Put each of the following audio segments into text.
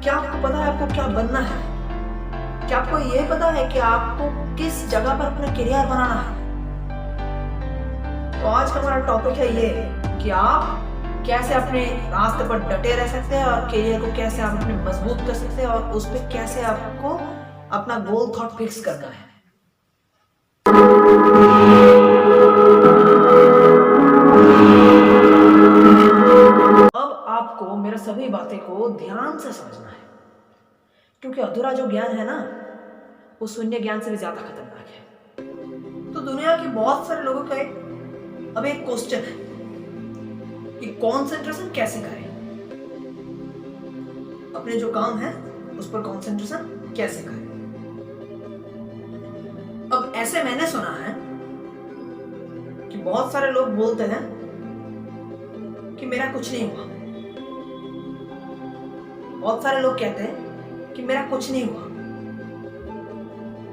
क्या आपको पता है आपको क्या बनना है? क्या आपको ये पता है कि आपको किस जगह पर अपना करियर बनाना है? तो आज का हमारा टॉपिक है ये कि आप कैसे अपने रास्ते पर डटे रह सकते हैं और करियर को कैसे आप अपने मजबूत कर सकते हैं और उस पर कैसे आपको अपना गोल थॉट फिक्स करना है। अब आपको मेरे सभी बातें को ध्यान से समझना है, क्योंकि अधूरा जो ज्ञान है ना, वो शून्य ज्ञान से भी ज्यादा खतरनाक है। तो दुनिया के बहुत सारे लोगों का अब एक क्वेश्चन है कि कंसंट्रेशन कैसे करें, अपने जो काम है उस पर कंसंट्रेशन कैसे करें। अब ऐसे मैंने सुना है कि बहुत सारे लोग बोलते हैं कि मेरा कुछ नहीं हुआ। बहुत सारे लोग कहते हैं कि मेरा कुछ नहीं हुआ,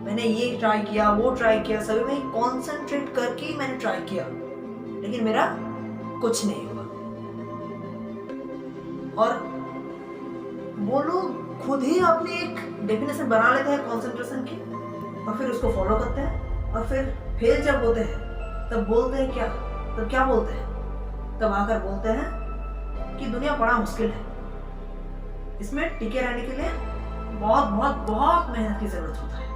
मैंने ये ट्राई किया वो ट्राई किया, सभी में कंसंट्रेट करके ही मैंने ट्राई किया, लेकिन मेरा कुछ नहीं हुआ। और वो लोग खुद ही अपनी एक डेफिनेशन बना लेते हैं कंसंट्रेशन की और फिर उसको फॉलो करते हैं, और फिर फेल जब होते हैं तब बोलते हैं क्या बोलते हैं? तब आकर बोलते हैं कि दुनिया बड़ा मुश्किल है, इसमें टिके रहने के लिए बहुत बहुत बहुत मेहनत की जरूरत होता है।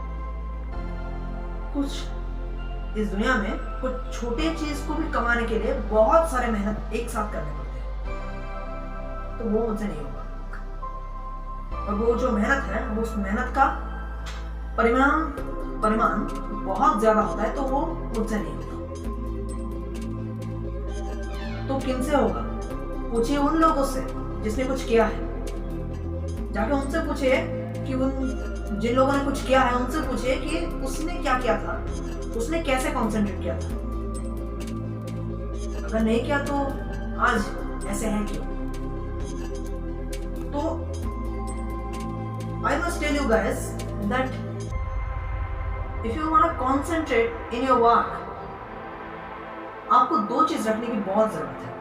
कुछ इस दुनिया में कुछ छोटे चीज को भी कमाने के लिए बहुत सारे मेहनत एक साथ करने पड़ते हैं, तो वो मुझसे नहीं होगा। और वो जो मेहनत है वो उस मेहनत का परिमाण बहुत ज्यादा होता है, तो वो मुझसे नहीं होगा। तो किनसे होगा? पूछिए उन लोगों से जिसने कुछ किया है। जाके उनसे पूछिए कि उन जिन लोगों ने कुछ किया है उनसे पूछिए कि उसने क्या किया था, उसने कैसे कंसंट्रेट किया था। अगर नहीं किया तो आज ऐसे है क्यों? तो I must tell you guys that if you want to concentrate in your work, आपको दो चीज रखने की बहुत जरूरत है।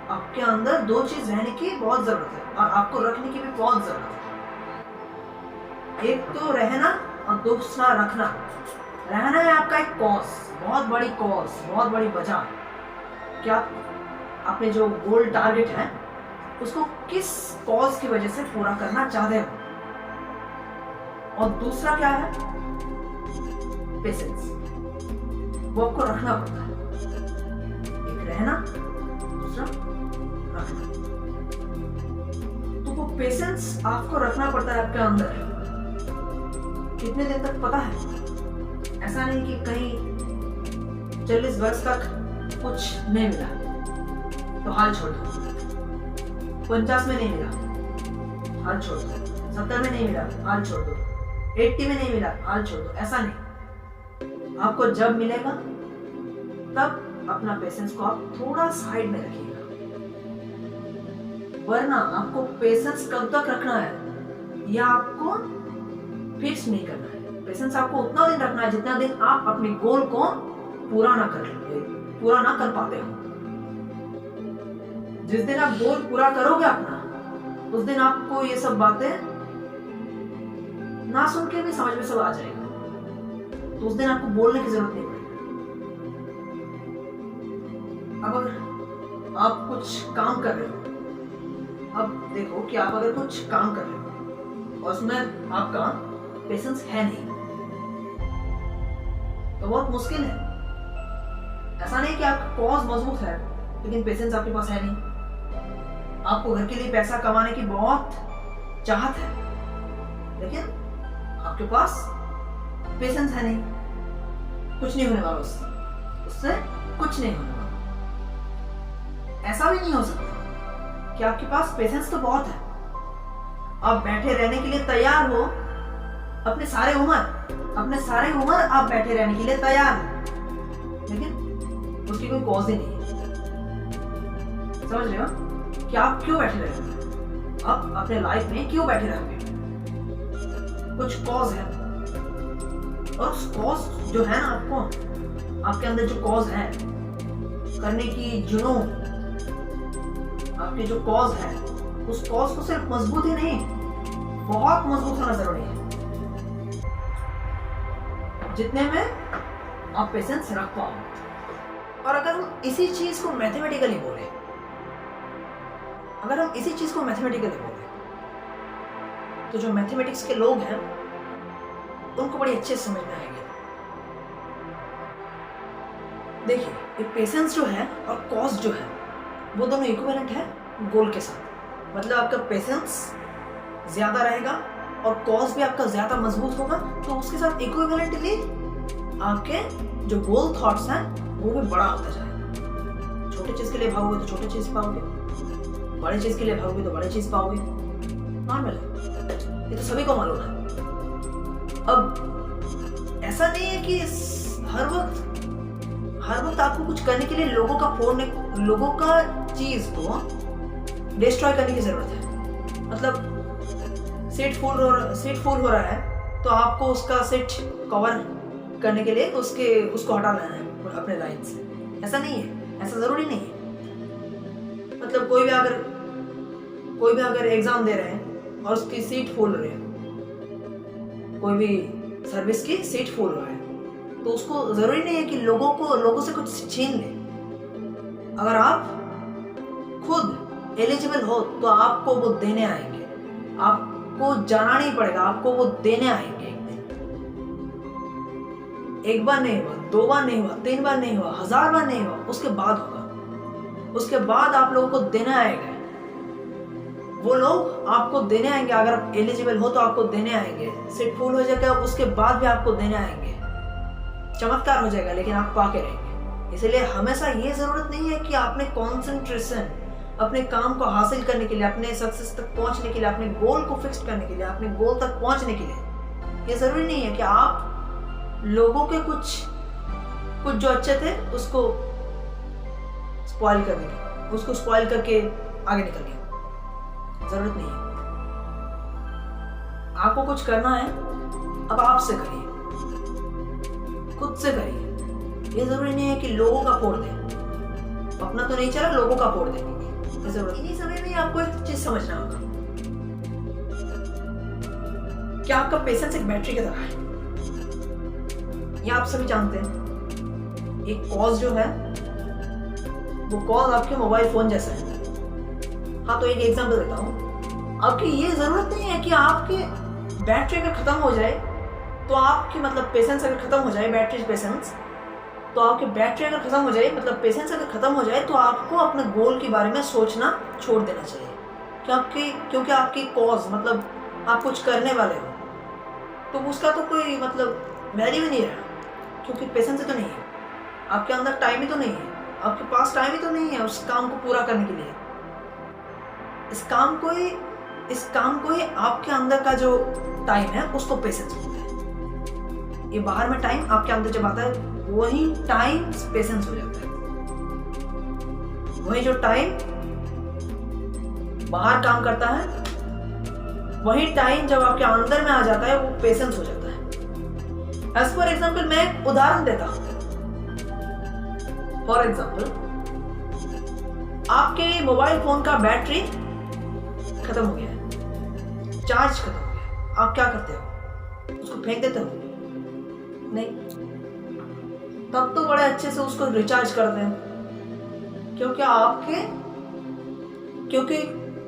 आपके अंदर दो चीज रहने की बहुत जरूरत है और आपको रखने की भी बहुत जरूरत है। एक तो रहना और दूसरा रखना। रहना है आपका एक कॉज, बहुत बड़ी कॉज, बहुत बड़ी वजह कि आप अपने जो गोल टारगेट है उसको किस कॉज की वजह से पूरा करना चाहते हो। और दूसरा क्या है? पेशेंस। वो आपको रखना पड़ता है। एक रहना, दूसरा रखना। तो वो पेशेंस आपको रखना पड़ता है आपके अंदर। कितने दिन तक पता है? ऐसा नहीं कि कहीं 40 वर्ष तक कुछ नहीं मिला तो हाल छोड़ दो, 50 में नहीं मिला हाल छोड़ दो, 70 में नहीं मिला हाल छोड़ दो, 80 में नहीं मिला हाल छोड़ दो। ऐसा नहीं, आपको जब मिलेगा तब अपना पेशेंस को आप थोड़ा साइड में रखिएगा। वरना आपको पेशेंस कब तक रखना है या आपको फिक्स नहीं करना है। पेशेंस आपको उतना दिन रखना है जितना दिन आप अपने गोल को पूरा ना कर पाते हो। जिस दिन आप गोल पूरा करोगे अपना, उस दिन आपको ये सब बातें ना सुन के भी समझ में सब आ जाएगा, तो उस दिन आपको बोलने की जरूरत नहीं पड़ेगी। अब अगर आप कुछ काम कर रहे हो, अब देखो कि आप अगर कुछ काम कर रहे हो और उसमें आपका पेशेंस है नहीं तो बहुत मुश्किल है। ऐसा नहीं कि आपका कॉज मजबूत है लेकिन पेशेंस आपके पास है नहीं। आपको घर के लिए पैसा कमाने की बहुत चाहत है लेकिन आपके पास पेशेंस है नहीं, कुछ नहीं होने वाला उससे कुछ नहीं होने वाला। ऐसा भी नहीं हो सकता कि आपके पास पेशेंस तो बहुत है, आप बैठे रहने के लिए तैयार हो, अपने सारे उम्र आप बैठे रहने के लिए तैयार हो, लेकिन उसकी कोई कॉज ही नहीं है। समझ रहे हो कि आप क्यों बैठे रहे हो? आप अपने लाइफ में क्यों बैठे रहोगे? कुछ कॉज है, और उस कॉज जो है ना, आपके अंदर जो कॉज है करने की जुनून, आपके जो कॉज है उस कॉज को सिर्फ मजबूत ही नहीं बहुत मजबूत होना जरूरी है, जितने में आप पेशेंस रख पाओ। और अगर हम इसी चीज को मैथमेटिकली बोले, तो जो मैथमेटिक्स के लोग हैं उनको बड़ी अच्छे से समझ में आएगी। देखिए, ये पेशेंस जो है और कॉस्ट जो है वो दोनों इक्विवेलेंट है गोल के साथ। मतलब आपका पेशेंस ज्यादा रहेगा और कॉस्ट भी आपका ज्यादा मजबूत होगा, तो उसके साथ इक्विवेलेंटली आपके जो गोल थॉट्स हैं वो भी बड़ा होता जाएगा। छोटे चीज के लिए भागोगे तो छोटे चीज पाओगे, बड़े चीज के लिए भागोगे तो बड़े चीज पाओगे। नॉर्मल है, ये तो सभी को मालूम है। अब ऐसा नहीं है कि हर वक्त आपको कुछ करने के लिए लोगों का चीज को डिस्ट्रॉय करने की जरूरत है। मतलब सीट फुल हो रहा है तो आपको उसका सीट कवर करने के लिए उसको हटा लेना है अपने लाइन से। ऐसा नहीं है, ऐसा जरूरी नहीं है। मतलब कोई भी अगर एग्जाम दे रहे हैं और उसकी सीट फुल रही है, कोई भी सर्विस की सीट फुल रहा है, तो उसको जरूरी नहीं है कि लोगों से कुछ छीन ले। अगर आप खुद एलिजिबल हो तो आपको वो देने आएंगे, आपको जाना नहीं पड़ेगा, आपको वो देने आएंगे। एक दिन, एक बार नहीं हुआ, 2 बार नहीं हुआ, 3 बार नहीं हुआ, 1000 बार नहीं हुआ, उसके बाद होगा। उसके बाद आप लोगों को देने आएगा, वो लोग आपको देने आएंगे। अगर आप एलिजिबल हो तो आपको देने आएंगे। सीट फुल हो जाएगा उसके बाद भी आपको देने आएंगे। चमत्कार हो जाएगा, लेकिन आप पाके रहेंगे। इसलिए हमेशा ये जरूरत नहीं है कि आपने कॉन्सेंट्रेशन अपने काम को हासिल करने के लिए, अपने सक्सेस तक पहुंचने के लिए, अपने गोल को फिक्स करने के लिए, अपने गोल तक पहुंचने के लिए, ये जरूरी नहीं है कि आप लोगों के कुछ जो अच्छे थे उसको स्पॉइल करके आगे निकल गए। जरूरत नहीं है। आपको कुछ करना है, अब आपसे करिए, खुद से करिए। ये जरूरी नहीं है कि लोगों का फोड़ दें। अपना तो नहीं चला, लोगों का फोड़ देंगे। इन्हीं समय में आपको एक चीज समझना होगा, क्या आपका पेशेंस एक बैटरी की तरह है। ये आप सभी जानते हैं। एक कॉज जो है वो कॉज आपके मोबाइल फोन जैसा है। हाँ, तो एक एग्जांपल देता हूँ। आपकी ये जरूरत नहीं है कि आपकी बैटरी अगर खत्म हो जाए तो आपकी पेशेंस अगर खत्म हो जाए, बैटरी पेशेंस, तो आपकी बैटरी अगर खत्म हो जाए, पेशेंस अगर खत्म हो जाए, तो आपको अपने गोल के बारे में सोचना छोड़ देना चाहिए। क्योंकि आपकी कॉज आप कुछ करने वाले हो, तो उसका तो कोई वैल्यू ही नहीं रहा, क्योंकि पेशेंस ही तो नहीं है आपके अंदर, टाइम ही तो नहीं है आपके पास, टाइम ही तो नहीं है उस काम को पूरा करने के लिए। इस काम को ही आपके अंदर का जो टाइम है उसको पेशेंस बोलते हैं। ये बाहर में टाइम आपके अंदर जब आता है वही टाइम पेशेंस हो जाता है। वही जो टाइम बाहर काम करता है, वही टाइम जब आपके अंदर में आ जाता है वो पेशेंस हो जाता है। एज फॉर एग्जाम्पल, मैं एक उदाहरण देता हूं। फॉर एग्जाम्पल, आपके मोबाइल फोन का बैटरी खत्म हो गया है, चार्ज खत्म हो गया, आप क्या करते हो? उसको फेंक देते हो? नहीं, तब तो बड़े अच्छे से उसको रिचार्ज करते हैं, क्योंकि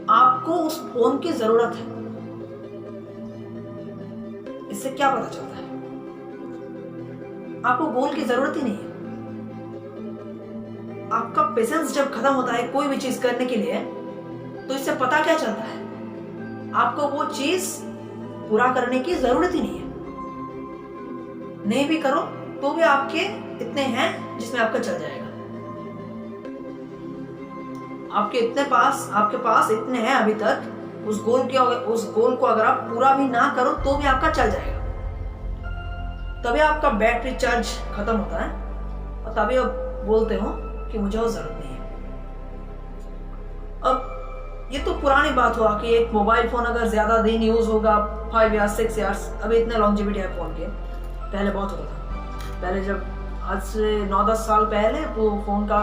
आपको उस फोन की जरूरत है। इससे क्या पता चलता है? आपको गोल की जरूरत ही नहीं है। आपका पेशेंस जब खत्म होता है कोई भी चीज करने के लिए, तो इससे पता क्या चलता है? आपको वो चीज पूरा करने की जरूरत ही नहीं है। नहीं भी करो तो भी आपके इतने हैं जिसमें आपका चल जाएगा। आपके पास इतने हैं अभी तक, उस गोल को अगर आप पूरा भी ना करो तो भी आपका चल जाएगा। तभी आपका बैटरी चार्ज खत्म होता है और तभी आप बोलते हो कि मुझे और जरूरत नहीं है। अब ये तो पुरानी बात हुआ कि एक मोबाइल फोन अगर ज्यादा दिन यूज होगा, 5 या 6 इयर्स, अभी इतने लॉन्जेविटी है फोन के, पहले बहुत होता था। पहले जब आज से 9-10 साल पहले वो फोन का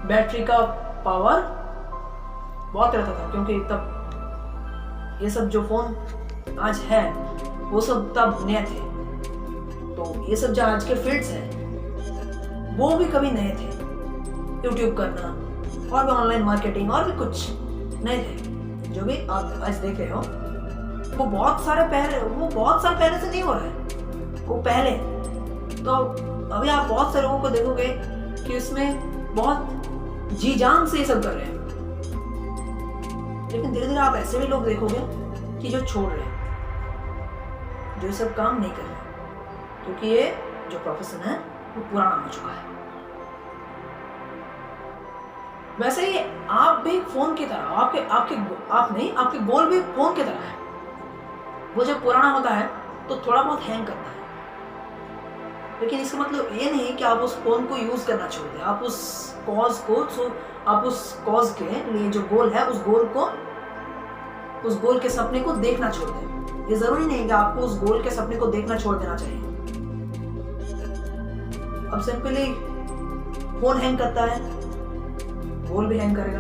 बैटरी का पावर बहुत रहता था, क्योंकि तब ये सब जो फोन आज है वो सब तब नए थे। तो ये सब जो आज के फील्ड्स हैं वो भी कभी नए थे। यूट्यूब करना और भी ऑनलाइन मार्केटिंग और भी कुछ नए थे। जो भी आप आज देख रहे हो वो बहुत साल पहले से नहीं हो रहा है। वो पहले तो अभी आप बहुत सारे लोगों को देखोगे कि उसमें बहुत जी जान से ये सब कर रहे हैं, लेकिन धीरे धीरे आप ऐसे भी लोग देखोगे कि जो छोड़ रहे हैं, जो ये सब काम नहीं कर रहे, क्योंकि ये जो प्रोफेशन है वो पुराना हो चुका है। वैसे ही आप भी फोन की तरह, आपके गोल भी फोन की तरह है। वो जब पुराना होता है तो थोड़ा बहुत हैंग करता है, लेकिन इसका मतलब ये नहीं कि आप उस फोन को यूज करना छोड़ दें। आप उस कॉज के लिए जो गोल है उस गोल के सपने को देखना छोड़ दें। ये जरूरी नहीं कि आपको उस गोल के सपने को देखना छोड़ देना चाहिए। अब सिंपली फोन हैंग करता है, गोल भी हैंग करेगा।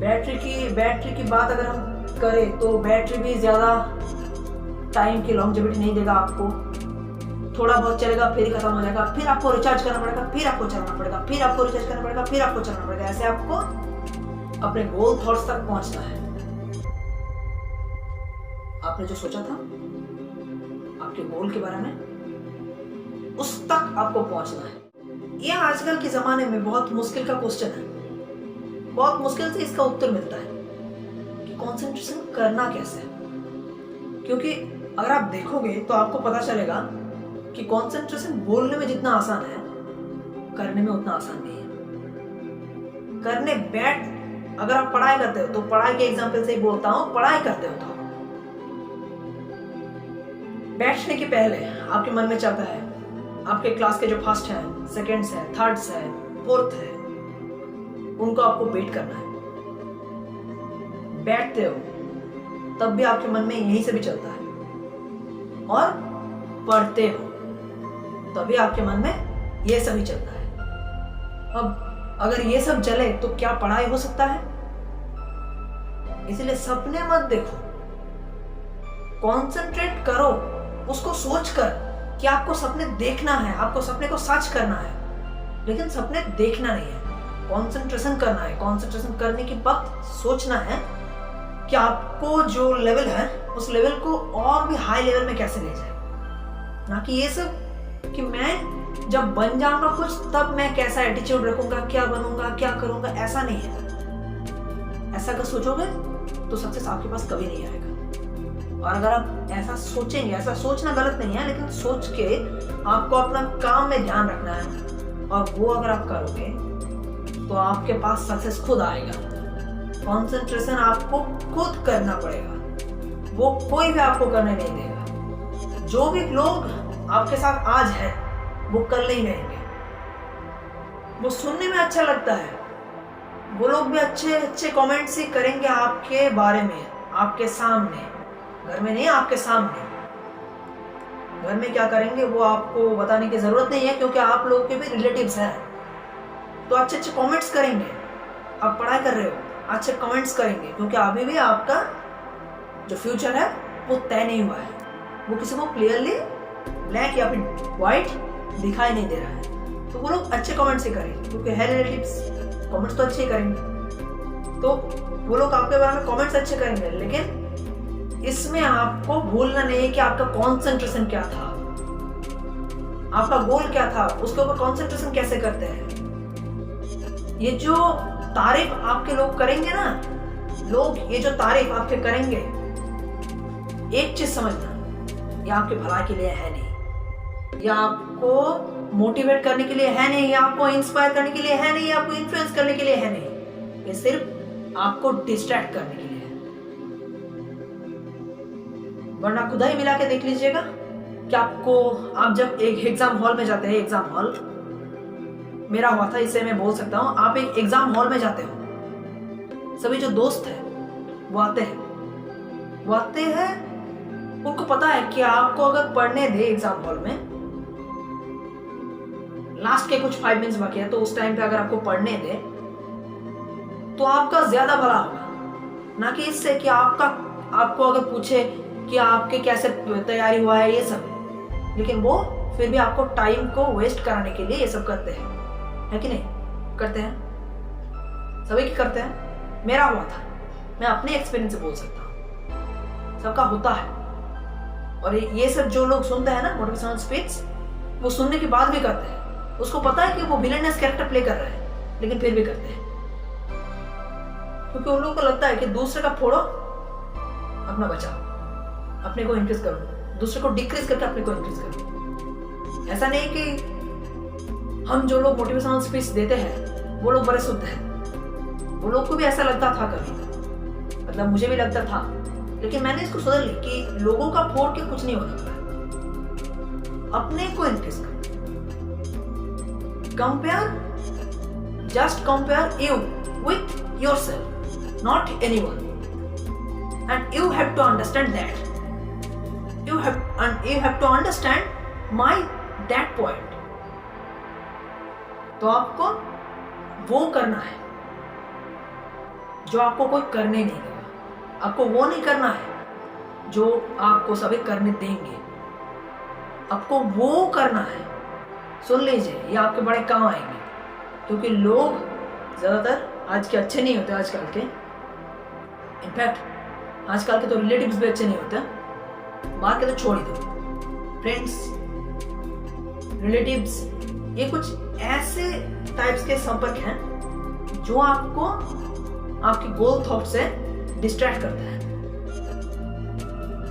बैटरी की बात अगर हम करें तो बैटरी भी ज्यादा टाइम की लॉन्जेविटी नहीं देगा आपको। थोड़ा बहुत चलेगा फिर ही खत्म हो जाएगा, फिर आपको रिचार्ज करना पड़ेगा, फिर आपको चलाना पड़ेगा, फिर आपको रिचार्ज करना पड़ेगा, फिर आपको चलाना पड़ेगा। ऐसे आपको अपने गोल थॉट्स तक पहुंचना है। आपने जो सोचा था आपके गोल के बारे में, उस तक आपको पहुंचना है। यह आजकल के जमाने में बहुत मुश्किल का क्वेश्चन है। बहुत मुश्किल से इसका उत्तर मिलता है कि कंसंट्रेशन करना कैसे है। क्योंकि अगर आप देखोगे तो आपको पता चलेगा कि कंसंट्रेशन बोलने में जितना आसान है, करने में उतना आसान नहीं है। अगर आप पढ़ाई करते हो तो पढ़ाई के एग्जाम्पल से ही बोलता हूं, पढ़ाई करते हो तो बैठने के पहले आपके मन में चलता है आपके क्लास के जो फर्स्ट है, सेकेंड्स है, थर्ड्स है, फोर्थ है, उनको आपको वेट करना है। बैठते हो तब भी आपके मन में यही से भी चलता है, और पढ़ते हो तभी आपके मन में ये सब ही चलता है। अब अगर ये सब चले तो क्या पढ़ाई हो सकता है? इसलिए सपने मत देखो, कंसंट्रेट करो उसको सोचकर कि आपको सपने देखना है, आपको सपने को सच करना है, लेकिन सपने देखना नहीं है, कंसंट्रेशन करना है। कंसंट्रेशन करने के वक्त सोचना है कि आपको जो लेवल है उस लेवल को और भी हाई लेवल में कैसे ले जाए। ना कि ये सब कि मैं जब बन जाऊंगा कुछ तब मैं कैसा एटीट्यूड रखूंगा, क्या बनूंगा, क्या करूंगा, ऐसा नहीं है। ऐसा अगर सोचोगे तो सक्सेस आपके पास कभी नहीं आएगा। और अगर आप ऐसा सोचेंगे, ऐसा सोचना गलत नहीं है, लेकिन सोच के आपको अपना काम में ध्यान रखना है, और वो अगर आप करोगे तो आपके पास सक्सेस खुद आएगा। कंसंट्रेशन आपको खुद करना पड़ेगा, वो कोई भी आपको करने नहीं देगा। जो भी लोग आपके साथ आज है वो कल नहीं रहेंगे। वो सुनने में अच्छा लगता है, वो लोग भी अच्छे अच्छे कमेंट्स ही करेंगे आपके बारे में, आपके सामने, घर में नहीं, आपके सामने। घर में क्या करेंगे वो आपको बताने की जरूरत नहीं है, क्योंकि आप लोगों के भी रिलेटिव्स हैं। तो अच्छे अच्छे कमेंट्स करेंगे। आप पढ़ाई कर रहे हो, अच्छे कमेंट्स करेंगे, क्योंकि अभी भी आपका जो फ्यूचर है वो तय नहीं हुआ है। वो किसी को क्लियरली ब्लैक या फिर व्हाइट दिखाई नहीं दे रहा है। तो वो लोग अच्छे कमेंट्स ही करेंगे, क्योंकि है रिलेटिव्स, कमेंट्स तो अच्छे ही करेंगे। तो वो लोग आपके बारे में कमेंट्स अच्छे करेंगे, लेकिन इसमें आपको भूलना नहीं है कि आपका कॉन्सेंट्रेशन क्या था, आपका गोल क्या था, उसके ऊपर कॉन्सेंट्रेशन कैसे करते हैं। ये जो तारीफ आपके लोग करेंगे ना, लोग ये जो तारीफ आपके करेंगे, एक चीज समझना, ये आपके भलाई के लिए है नहीं, या आपको मोटिवेट करने के लिए है नहीं, या आपको इंस्पायर करने के लिए है नहीं, या आपको इन्फ्लुएंस करने के लिए है नहीं। ये सिर्फ आपको डिस्ट्रैक्ट करने के लिए है। वरना खुदा ही मिला के देख लीजिएगा कि आप जब एक एग्जाम हॉल में जाते हैं, एग्जाम हॉल मेरा हुआ था, इससे मैं बोल सकता हूं, आप एक एग्जाम हॉल में जाते हो, सभी जो दोस्त है वो आते हैं, उनको पता है कि आपको अगर पढ़ने दे एग्जाम हॉल में, लास्ट के कुछ 5 मिनट्स बाकी है, तो उस टाइम पे अगर आपको पढ़ने दे तो आपका ज्यादा भला होगा, ना कि इससे कि आपको अगर पूछे कि आपके कैसे तैयारी हुआ है ये सब, लेकिन वो फिर भी आपको टाइम को वेस्ट कराने के लिए ये सब करते हैं, है कि नहीं? करते हैं, सभी की करते हैं। मेरा हुआ था, मैं अपने एक्सपीरियंस से बोल सकता हूँ, सबका होता है। और ये सब जो लोग सुनते हैं ना मोटिवेशनल स्पीच, वो सुनने के बाद भी करते हैं। उसको पता है कि वो विलेनस कैरेक्टर प्ले कर रहे हैं, लेकिन फिर भी करते हैं, क्योंकि उन लोगों को लगता है कि दूसरे का फोड़ो, अपना बचाओ, अपने को इंक्रीज करो, दूसरे को डिक्रीज करके अपने को इंक्रीज करो। ऐसा नहीं कि हम जो लोग मोटिवेशनल स्पीच देते हैं वो लोग बड़े शुद्ध हैं। वो लोग को भी ऐसा लगता था कभी, मतलब मुझे भी लगता था, लेकिन मैंने इसको सोच ली कि लोगों का फोड़ के कुछ नहीं होने वाला, अपने को इंक्रीज करो। Compare, just compare you with yourself, not anyone, and you have to understand that. You have to understand my that point. तो आपको वो करना है जो आपको कोई करने नहीं देगा। आपको वो नहीं करना है जो आपको सभी करने देंगे। आपको वो करना है। सुन लीजिए, ये आपके बड़े काम आएंगे, क्योंकि लोग ज्यादातर आज के अच्छे नहीं होते। आजकल के, इनफैक्ट आजकल के तो रिलेटिव्स भी अच्छे नहीं होते। बाहर के तो छोड़ ही दो, फ्रेंड्स, रिलेटिव्स, ये कुछ ऐसे टाइप्स के संपर्क हैं जो आपको आपके गोल थॉट से डिस्ट्रैक्ट करता है,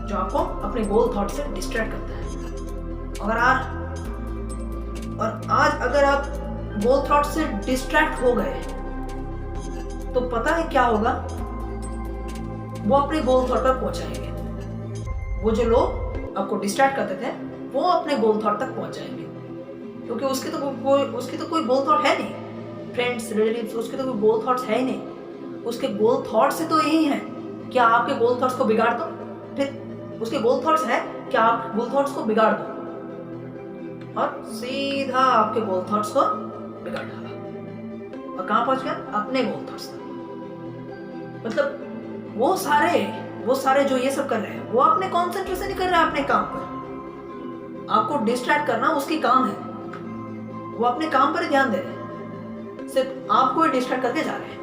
जो आपको अपने गोल थॉट से डिस्ट्रैक्ट करता है। आज अगर आप गोल थॉट से डिस्ट्रैक्ट हो गए तो पता है क्या होगा? वो अपने गोल थॉट तक पहुंचाएंगे। वो जो लोग आपको डिस्ट्रैक्ट करते थे वो अपने गोल थॉट तक पहुंचाएंगे, क्योंकि उसकी तो कोई गोल थॉट है नहीं। फ्रेंड्स, रिलेटिव्स, उसके तो कोई गोल थॉट्स है ही नहीं। उसके गोल थॉट से तो यही है कि आपके गोल थॉट्स को बिगाड़ दो। फिर उसके गोल थॉट्स है कि आप गोल थॉट्स को बिगाड़ दो, और सीधा आपके गोल थॉट्स को बिगाड़ डाला। और कहां पहुंच गया? अपने गोल थॉट्स तक। मतलब वो सारे जो ये सब कर रहे हैं वो अपने कॉन्सेंट्रेशन नहीं कर रहे हैं अपने काम पर। आपको डिस्ट्रैक्ट करना उसकी काम है। वो अपने काम पर ही ध्यान दे रहे हैं, सिर्फ आपको ही डिस्ट्रैक्ट करके जा रहे हैं।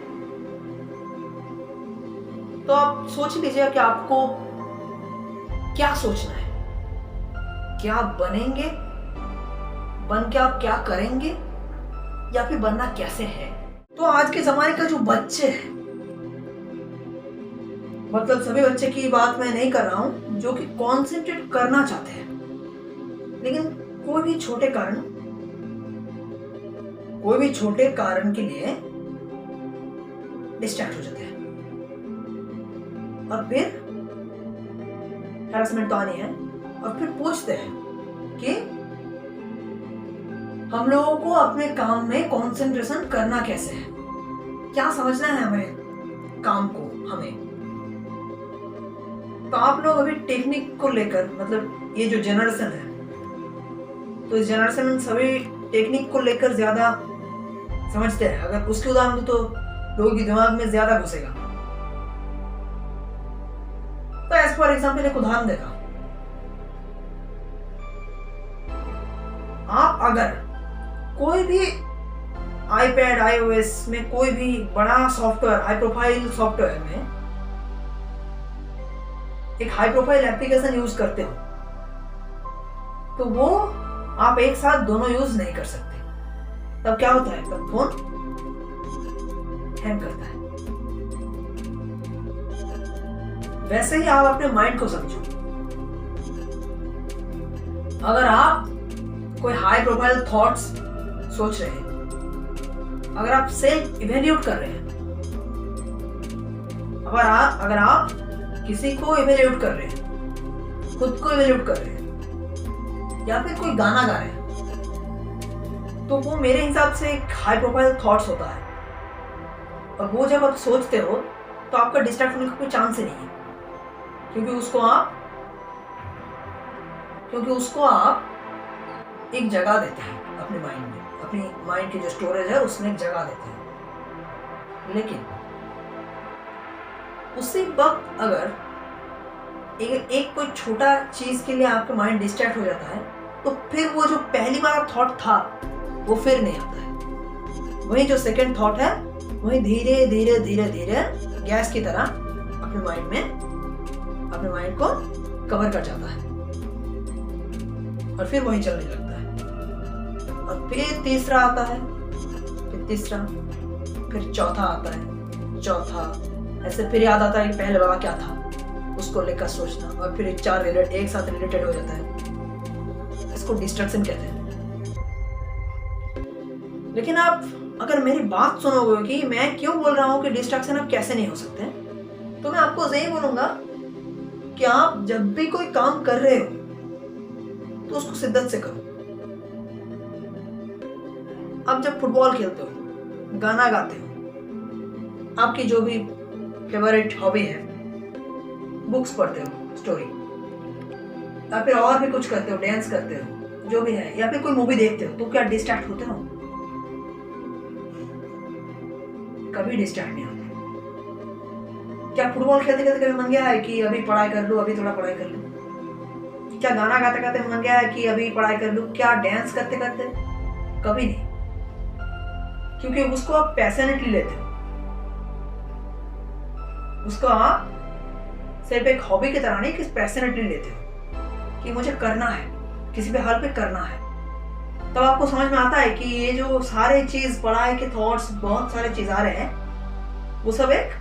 तो आप सोच लीजिए कि आपको क्या सोचना है, क्या आप बनेंगे, बन के आप क्या करेंगे, या फिर बनना कैसे है। तो आज के जमाने का जो बच्चे हैं, मतलब सभी बच्चे की बात मैं नहीं कर रहा हूं, जो कि कॉन्सेंट्रेट करना चाहते हैं, लेकिन कोई भी छोटे कारण के लिए डिस्ट्रैक्ट हो जाते हैं, और फिर हैरेसमेंट तो आनी है। और फिर पूछते हैं कि हम लोगों को अपने काम में कंसंट्रेशन करना कैसे है, क्या समझना है हमें काम को। हमें तो आप लोग अभी टेक्निक को लेकर, मतलब ये जो जनरेशन है, तो इस जनरेशन में सभी टेक्निक को लेकर ज्यादा समझते हैं। अगर उसके उदाहरण तो लोगों के दिमाग में ज्यादा घुसेगा। तो एज फॉर एग्जाम्पल एक उदाहरण देता हूं। आप अगर कोई भी आईपैड, आईओएस में कोई भी बड़ा सॉफ्टवेयर, हाई प्रोफाइल सॉफ्टवेयर में एक हाई प्रोफाइल एप्लीकेशन यूज करते हो, तो वो आप एक साथ दोनों यूज नहीं कर सकते। तब क्या होता है? तब फोन हैंग करता है। वैसे ही आप अपने माइंड को समझो। अगर आप कोई हाई प्रोफाइल थॉट्स सोच रहे हैं, अगर आप सेल्फ इवेल्यूट कर रहे हैं, अगर आप किसी को इवेल्यूट कर रहे हैं, खुद को इवेल्यूट कर रहे हैं, या फिर कोई गाना गा रहे हैं, तो वो मेरे हिसाब से एक हाई प्रोफाइल थॉट्स होता है। और वो जब आप सोचते हो तो आपका डिस्ट्रैक्ट होने का कोई चांस ही नहीं है, क्योंकि उसको आप एक जगह देते हैं अपने माइंड में, अपनी माइंड की जो स्टोरेज है उसमें एक जगह देते हैं। लेकिन उसी वक्त अगर एक कोई छोटा चीज के लिए आपका माइंड डिस्ट्रैक्ट हो जाता है, तो फिर वो जो पहली बार थॉट था वो फिर नहीं आता है। वही जो सेकंड थॉट है वही धीरे धीरे धीरे धीरे गैस की तरह अपने माइंड को कवर कर जाता है और फिर वही चलने लगता है। और फिर तीसरा आता है, फिर तीसरा, फिर चौथा आता है, चौथा, ऐसे फिर याद आता है कि पहले वाला क्या था, उसको लेकर सोचना, और फिर चार एक साथ रिलेटेड हो जाता है। इसको डिस्ट्रैक्शन कहते हैं। लेकिन आप अगर मेरी बात सुनोगे कि मैं क्यों बोल रहा हूं कि डिस्ट्रैक्शन अब कैसे नहीं हो सकते, तो मैं आपको यही बोलूंगा कि आप जब भी कोई काम कर रहे हो तो उसको शिद्दत से करो। आप जब फुटबॉल खेलते हो, गाना गाते हो, आपकी जो भी फेवरेट हॉबी है, बुक्स पढ़ते हो, स्टोरी, या फिर और भी कुछ करते हो, डांस करते हो, जो भी है, या फिर कोई मूवी देखते हो, तो क्या डिस्ट्रैक्ट होते हो? कभी डिस्ट्रैक्ट नहीं होते। क्या फुटबॉल खेलते खेलते कभी मन गया है कि अभी पढ़ाई कर लूं, अभी थोड़ा पढ़ाई कर लूं? क्या गाना गाते गाते मन गया है कि अभी पढ़ाई कर लूं? क्या डांस करते करते? कभी नहीं, क्योंकि उसको आप पैशनेटली लेते हो, उसको आप सिर्फ एक हॉबी की तरह नहीं कि पैशनेटली लेते हो कि मुझे करना है, किसी पे हेल्प करना है। तब आपको समझ में आता है कि ये जो सारे चीज, पढ़ाई के थॉट्स, बहुत सारे चीज आ रहे हैं, वो सब एक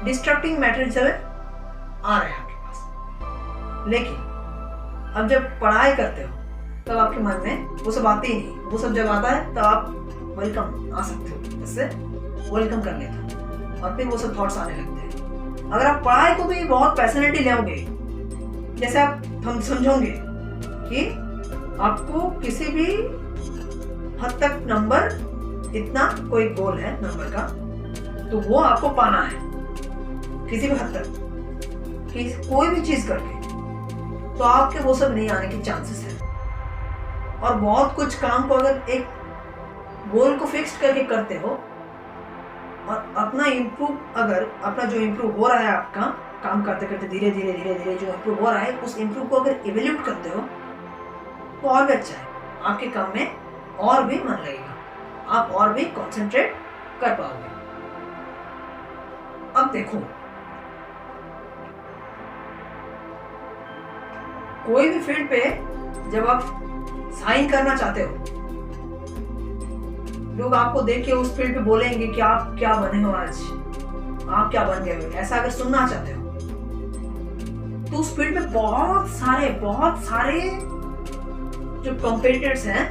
डिस्ट्रक्टिंग मैटर से आ रहे हैं आपके पास। लेकिन अब जब पढ़ाई करते हो तब आपके मन में वो सब आते ही नहीं। वो सब जब आता है तब आप वेलकम आ सकते हो, इससे वेलकम कर लेते हो और फिर वो सब थॉट्स आने लगते हैं। अगर आप पढ़ाई को भी बहुत पैशनेटली लेओगे, जैसे आप हम समझोगे कि आपको किसी भी हद तक नंबर, इतना कोई गोल है नंबर का, तो वो आपको पाना है किसी भी हद तक, कि कोई भी चीज करके, तो आपके वो सब नहीं आने के चांसेस है। और बहुत कुछ काम को अगर एक गोल को फिक्स करके करते हो और अपना इम्प्रूव, अगर अपना जो इम्प्रूव हो रहा है आपका काम करते करते धीरे धीरे धीरे धीरे जो इम्प्रूव हो रहा है, उस इम्प्रूव को अगर इवेल्यूट करते हो तो और भी अच्छा है। आपके काम में और भी मन लगेगा, आप और भी कंसंट्रेट कर पाओगे। अब देखो, कोई भी फील्ड पे जब आप साइन करना चाहते हो, लोग आपको देख के उस फील्ड पे बोलेंगे कि आप क्या बने हो आज, आप क्या बन गए हो, ऐसा अगर सुनना चाहते हो, तो उस फील्ड पे बहुत सारे जो कॉम्पिटिटर्स हैं,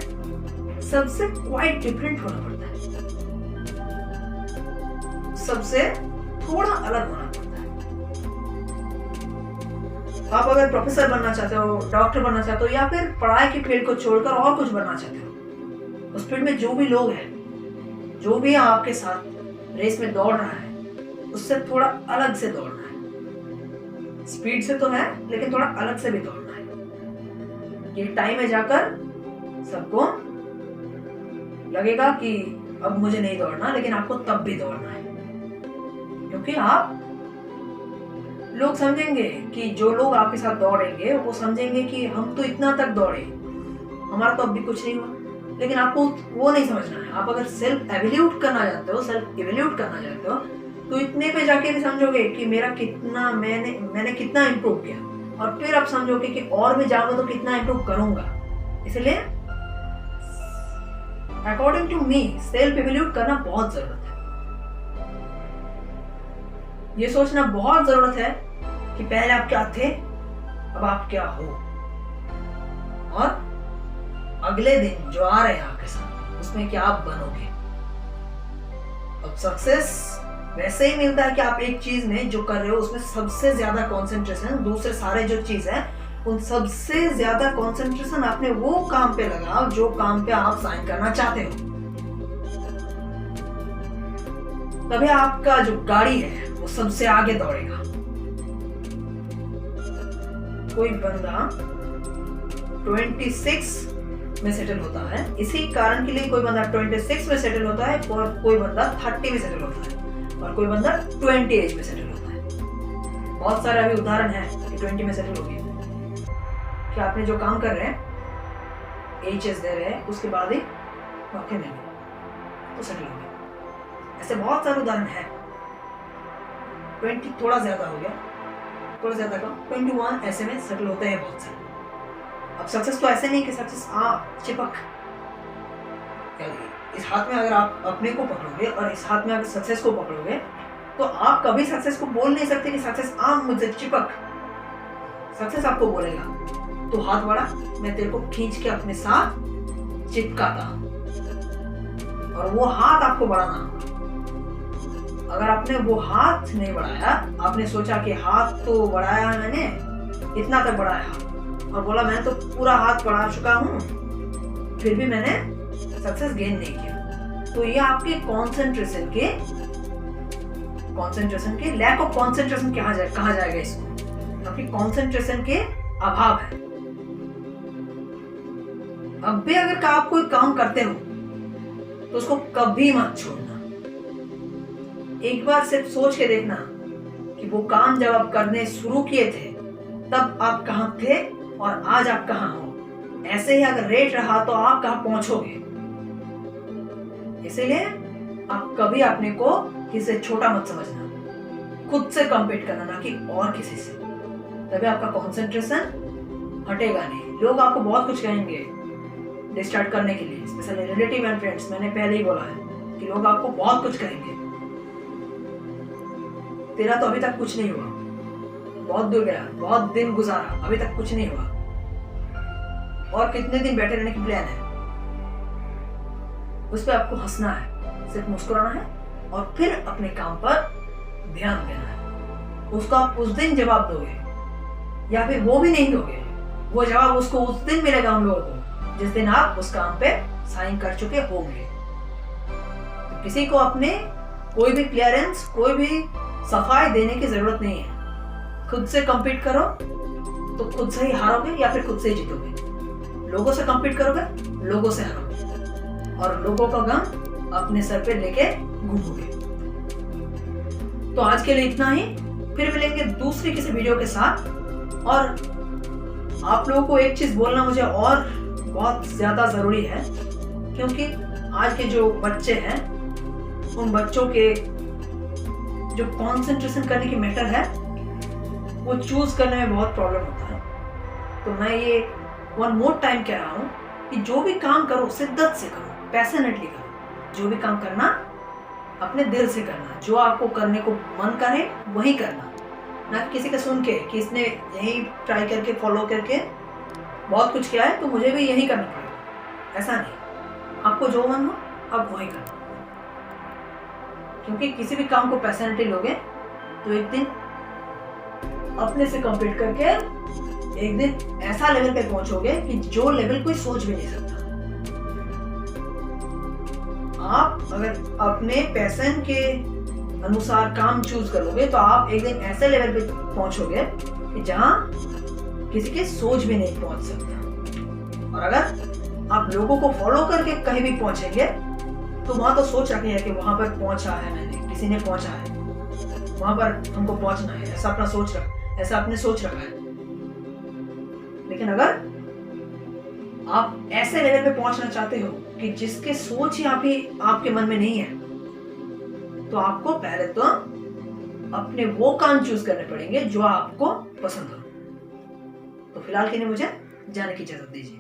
सबसे क्वाइट डिफरेंट होना पड़ता है, सबसे थोड़ा अलग होना पड़ता है। आप अगर प्रोफेसर बनना चाहते हो, डॉक्टर बनना चाहते हो, या फिर पढ़ाई की फील्ड को छोड़कर और कुछ बनना चाहते हो, उस फील्ड में जो भी लोग हैं, जो भी आपके साथ रेस में दौड़ रहा है, उससे थोड़ा अलग से दौड़ना है। स्पीड से तो है, लेकिन थोड़ा अलग से भी दौड़ना है। ये टाइम में जाकर सबको लगेगा कि अब मुझे नहीं दौड़ना, लेकिन आपको तब भी दौड़ना है, क्योंकि आप लोग समझेंगे कि जो लोग आपके साथ दौड़ेंगे वो समझेंगे कि हम तो इतना तक दौड़े, हमारा तो अब भी कुछ नहीं हुआ। लेकिन आपको वो नहीं समझना है। आप अगर सेल्फ इवैल्यूएट करना चाहते हो, तो इतने पे जाके भी समझोगे कि मेरा कितना, मैंने कितना इम्प्रूव किया, और फिर आप समझोगे कि और भी जाऊंगा तो कितना इम्प्रूव करूंगा। इसलिए according to me self evaluate करना बहुत जरूरत है। ये सोचना बहुत जरूरत है कि पहले आप क्या थे, अब आप क्या हो, और अगले दिन जो आ रहे हैं आपके साथ उसमें क्या आप बनोगे। अब सक्सेस वैसे ही मिलता है कि आप एक चीज में जो कर रहे हो उसमें सबसे ज्यादा कंसंट्रेशन, दूसरे सारे जो चीज है उन सबसे ज्यादा कंसंट्रेशन आपने वो काम पे लगाओ जो काम पे आप साइन करना चाहते हो। तभी आपका जो गाड़ी है वो सबसे आगे दौड़ेगा। कोई बंदा 26 में सेटल होता है, इसी कारण के लिए कोई बंदा 26 में सेटल होता है, और कोई बंदा 30 में सेटल होता है, और कोई बंदा 20 एज में सेटल होता है। बहुत सारे अभी उदाहरण हैं कि 20 में सेटल हो गए कि आपने जो काम कर रहे हैं एचएस दे रहे हैं, उसके बाद ही मौके मिल गए तो सेटल हो गए। ऐसे बहुत सारे उदाहरण हैं। 20 थोड़ा ज्यादा हो गया, थोड़ा ज्यादा कम, 21 ऐसे में सेटल होते हैं बहुत सारे। अब सक्सेस तो ऐसे नहीं कि सक्सेस चिपक, इस हाथ में अगर आप अपने को पकड़ोगे और इस हाथ में अगर सक्सेस को पकड़ोगे तो आप कभी सक्सेस को बोल नहीं सकते कि सक्सेस मुझसे चिपक। सक्सेस आपको बोलेगा तो हाथ बढ़ा, मैं तेरे को खींच के अपने साथ चिपकाता हूं, और वो हाथ आपको बढ़ाना होगा। अगर आपने वो हाथ नहीं बढ़ाया, आपने सोचा कि हाथ तो बढ़ाया मैंने, इतना तक बढ़ाया और बोला मैं तो पूरा हाथ बढ़ा चुका हूं, फिर भी मैंने सक्सेस गेन नहीं किया, तो ये आपके कंसंट्रेशन के लैक ऑफ कंसंट्रेशन कहा जाएगा इसको, आपके कंसंट्रेशन के अभाव है। अब भी अगर आप कोई काम करते हो तो उसको कभी मत छोड़ना। एक बार सिर्फ सोच के देखना कि वो काम जब आप करने शुरू किए थे तब आप कहां थे और आज आप कहां हो। ऐसे ही अगर रेट रहा तो आप कहां पहुंचोगे। इसीलिए आप कभी अपने को किसी से छोटा मत समझना, खुद से कंपीट करना, ना कि और किसी से। तभी आपका कंसंट्रेशन हटेगा नहीं। लोग आपको बहुत कुछ कहेंगे स्टार्ट करने के लिए, स्पेशली रिलेटिव एंड फ्रेंड्स। मैंने पहले ही बोला है कि लोग आपको बहुत कुछ कहेंगे, तेरा तो अभी तक कुछ नहीं हुआ, बहुत दूर गया, बहुत दिन गुजारा, अभी तक कुछ नहीं हुआ, और कितने दिन बैठे रहने की प्लान है। उस पर आपको हंसना है, सिर्फ मुस्कुराना है और फिर अपने काम पर ध्यान देना है। उसका आप उस दिन जवाब दोगे या फिर वो भी नहीं दोगे, वो जवाब उसको उस दिन मिलेगा हम लोगों को जिस दिन आप उस काम पे साइन कर चुके होंगे। तो किसी को अपने कोई भी क्लियरेंस, कोई भी सफाई देने की जरूरत नहीं है। खुद से कंपीट करो तो खुद से ही हारोगे या फिर खुद से ही जीतोगे। लोगों से कंपीट करोगे, लोगों से हारोगे और लोगों का गम अपने सर पे लेके घूमोगे। तो आज के लिए इतना ही, फिर मिलेंगे दूसरी किसी वीडियो के साथ। और आप लोगों को एक चीज बोलना मुझे और बहुत ज्यादा जरूरी है, क्योंकि आज के जो बच्चे हैं उन बच्चों के जो कंसंट्रेशन करने की मैटर है वो चूज करने में बहुत प्रॉब्लम होता है। तो मैं ये वन मोर टाइम कह रहा हूँ कि जो भी काम करो शिद्दत से करो, पैशनेटली करो। जो भी काम करना अपने दिल से करना, जो आपको करने को मन करे वही करना, ना कि किसी का सुन के कि इसने यही ट्राई करके फॉलो करके बहुत कुछ किया है तो मुझे भी यही करना पड़ेगा। ऐसा नहीं, आपको जो मन हो आप वही करना। क्योंकि किसी भी काम को पैशनेटली लोगे तो एक दिन अपने से कंपीट करके एक दिन ऐसा लेवल पे पहुंचोगे कि जो लेवल कोई सोच भी नहीं सकता। आप अगर अपने पैशन के अनुसार काम चूज करोगे तो आप एक दिन ऐसे लेवल पे पहुंचोगे कि जहां किसी के सोच भी नहीं पहुंच सकता। और अगर आप लोगों को फॉलो करके कहीं भी पहुंचेंगे तो वहां तो सोच रखनी है कि वहां पर पहुंचा है मैंने, किसी ने पहुंचा है, वहां पर हमको पहुंचना है, ऐसा आपने सोच रखा है। लेकिन अगर आप ऐसे लेवल पे पहुंचना चाहते हो कि जिसके सोच ही आपके मन में नहीं है, तो आपको पहले तो अपने वो काम चूज करने पड़ेंगे जो आपको पसंद हो। तो फिलहाल के लिए मुझे जाने की इजाजत दीजिए।